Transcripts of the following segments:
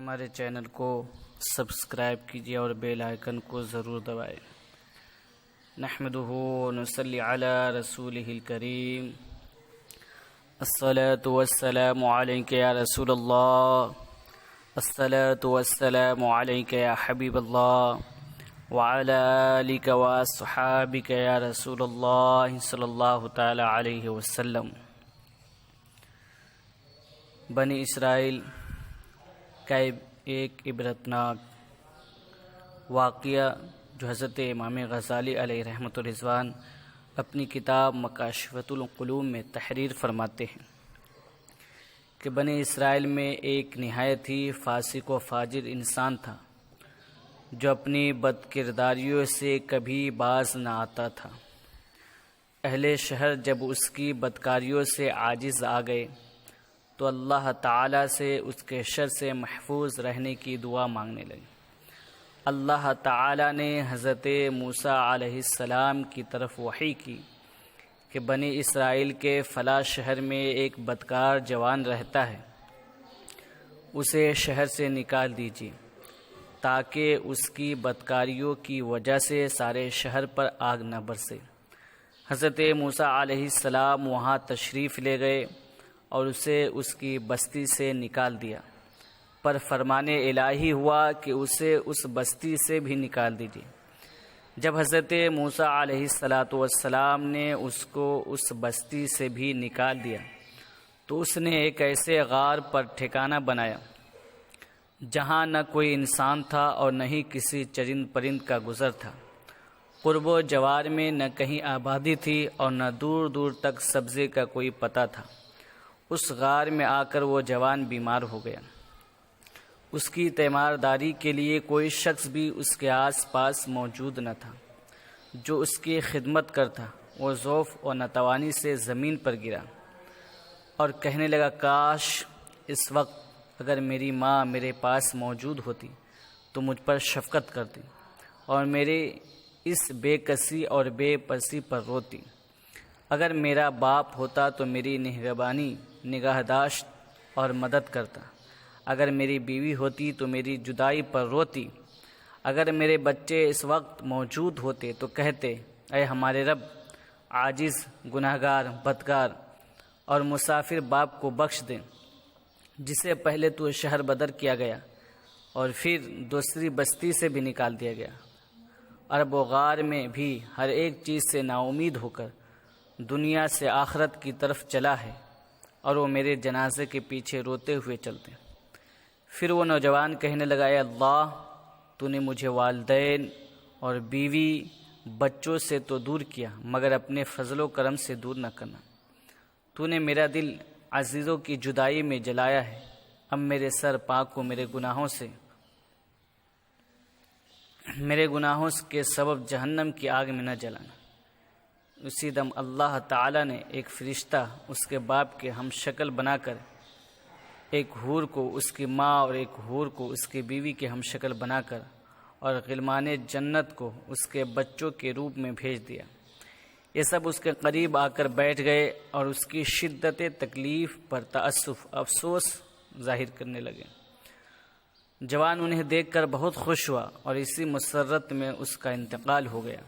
ہمارے چینل کو سبسکرائب کیجیے اور بیل آئیکن کو ضرور دبائیں۔ نحمدہ ونصلی علی رسولہ الکریم۔ الصلاۃ والسلام علیک یا رسول اللہ، الصلاۃ والسلام علیک یا حبیب اللہ، وعلی آلک واصحابک یا رسول اللہ صلی اللہ تعالی علیہ وسلم۔ بنی اسرائیل کا ایک عبرتناک واقعہ جو حضرت امام غزالی علیہ رحمۃ الرضوان اپنی کتاب مکاشفۃ القلوب میں تحریر فرماتے ہیں کہ بنی اسرائیل میں ایک نہایت ہی فاسق و فاجر انسان تھا جو اپنی بد کرداریوں سے کبھی باز نہ آتا تھا۔ اہل شہر جب اس کی بدکاریوں سے عاجز آ گئے تو اللہ تعالیٰ سے اس کے شر سے محفوظ رہنے کی دعا مانگنے لگے۔ اللہ تعالیٰ نے حضرت موسیٰ علیہ السلام کی طرف وحی کی کہ بنی اسرائیل کے فلاں شہر میں ایک بدکار جوان رہتا ہے، اسے شہر سے نکال دیجیے تاکہ اس کی بدکاریوں کی وجہ سے سارے شہر پر آگ نہ برسے۔ حضرت موسیٰ علیہ السلام وہاں تشریف لے گئے اور اسے اس کی بستی سے نکال دیا، پر فرمان الہی ہوا کہ اسے اس بستی سے بھی نکال دیجیے۔ جب حضرت موسیٰ علیہ السلام نے اس کو اس بستی سے بھی نکال دیا تو اس نے ایک ایسے غار پر ٹھکانہ بنایا جہاں نہ کوئی انسان تھا اور نہ ہی کسی چرند پرند کا گزر تھا۔ قرب و جوار میں نہ کہیں آبادی تھی اور نہ دور دور تک سبزے کا کوئی پتہ تھا۔ اس غار میں آ کر وہ جوان بیمار ہو گیا۔ اس کی تیمارداری کے لیے کوئی شخص بھی اس کے آس پاس موجود نہ تھا جو اس کی خدمت کرتا۔ وہ ضعف و ناتوانی سے زمین پر گرا اور کہنے لگا، کاش اس وقت اگر میری ماں میرے پاس موجود ہوتی تو مجھ پر شفقت کرتی اور میرے اس بے کسی اور بے پرسی پر روتی۔ اگر میرا باپ ہوتا تو میری نگہبانی نگہداشت اور مدد کرتا۔ اگر میری بیوی ہوتی تو میری جدائی پر روتی۔ اگر میرے بچے اس وقت موجود ہوتے تو کہتے، اے ہمارے رب، عاجز، گناہگار، بدکار اور مسافر باپ کو بخش دیں جسے پہلے تو شہر بدر کیا گیا اور پھر دوسری بستی سے بھی نکال دیا گیا۔ عرب و غار میں بھی ہر ایک چیز سے نا امید ہو کر دنیا سے آخرت کی طرف چلا ہے اور وہ میرے جنازے کے پیچھے روتے ہوئے چلتے۔ پھر وہ نوجوان کہنے لگا، اے اللہ، تو نے مجھے والدین اور بیوی بچوں سے تو دور کیا مگر اپنے فضل و کرم سے دور نہ کرنا۔ تو نے میرا دل عزیزوں کی جدائی میں جلایا ہے، اب میرے سر پاک کو میرے گناہوں کے سبب جہنم کی آگ میں نہ جلانا۔ اسی دم اللہ تعالیٰ نے ایک فرشتہ اس کے باپ کے ہم شکل بنا کر ایک حور کو اس کی ماں اور ایک حور کو اس کی بیوی کے ہم شکل بنا کر اور غلمان جنت کو اس کے بچوں کے روپ میں بھیج دیا۔ یہ سب اس کے قریب آ کر بیٹھ گئے اور اس کی شدت تکلیف پر تأسف، افسوس ظاہر کرنے لگے۔ جوان انہیں دیکھ کر بہت خوش ہوا اور اسی مسرت میں اس کا انتقال ہو گیا۔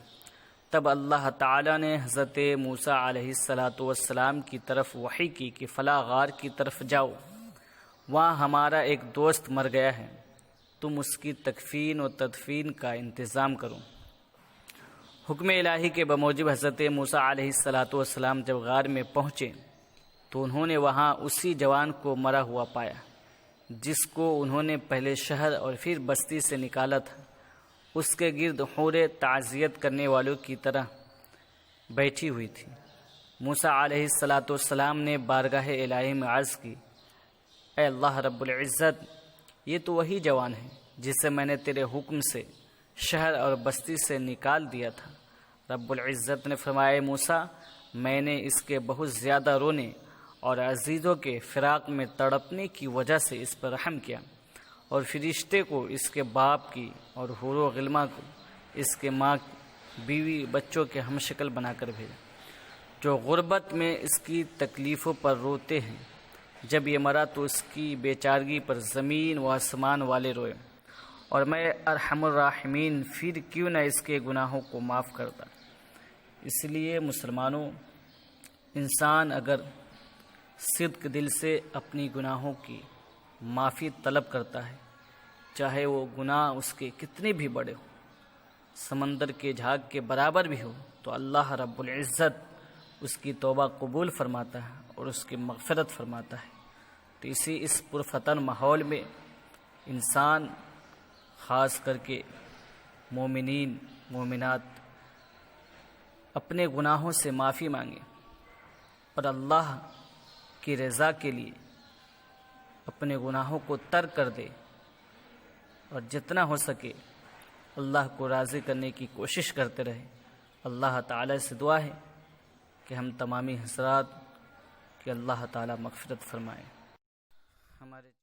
تب اللہ تعالیٰ نے حضرت موسیٰ علیہ السلام کی طرف وحی کی کہ فلاں غار کی طرف جاؤ، وہاں ہمارا ایک دوست مر گیا ہے، تم اس کی تکفین و تدفین کا انتظام کرو۔ حکم الہی کے بموجب حضرت موسیٰ علیہ السلام جب غار میں پہنچے تو انہوں نے وہاں اسی جوان کو مرا ہوا پایا جس کو انہوں نے پہلے شہر اور پھر بستی سے نکالا تھا۔ اس کے گرد حوریں تعزیت کرنے والوں کی طرح بیٹھی ہوئی تھی۔ موسیٰ علیہ السلام نے بارگاہ الہی میں عرض کی، اے اللہ رب العزت، یہ تو وہی جوان ہے جسے میں نے تیرے حکم سے شہر اور بستی سے نکال دیا تھا۔ رب العزت نے فرمایا، موسیٰ، میں نے اس کے بہت زیادہ رونے اور عزیزوں کے فراق میں تڑپنے کی وجہ سے اس پر رحم کیا اور فرشتے کو اس کے باپ کی اور حور و غلماں کو اس کے ماں، بیوی، بچوں کے ہم شکل بنا کر بھیجا جو غربت میں اس کی تکلیفوں پر روتے ہیں۔ جب یہ مرا تو اس کی بیچارگی پر زمین و آسمان والے روئے، اور میں ارحم الراحمین پھر کیوں نہ اس کے گناہوں کو معاف کرتا۔ اس لیے مسلمانوں، انسان اگر صدق دل سے اپنی گناہوں کی معافی طلب کرتا ہے، چاہے وہ گناہ اس کے کتنے بھی بڑے ہوں، سمندر کے جھاگ کے برابر بھی ہو، تو اللہ رب العزت اس کی توبہ قبول فرماتا ہے اور اس کی مغفرت فرماتا ہے۔ تو اس پرفتن ماحول میں انسان، خاص کر کے مومنین مومنات، اپنے گناہوں سے معافی مانگے اور اللہ کی رضا کے لیے اپنے گناہوں کو ترک کر دے، اور جتنا ہو سکے اللہ کو راضی کرنے کی کوشش کرتے رہے۔ اللہ تعالی سے دعا ہے کہ ہم تمامی حضرات کہ اللہ تعالی مغفرت فرمائے۔ ہمارے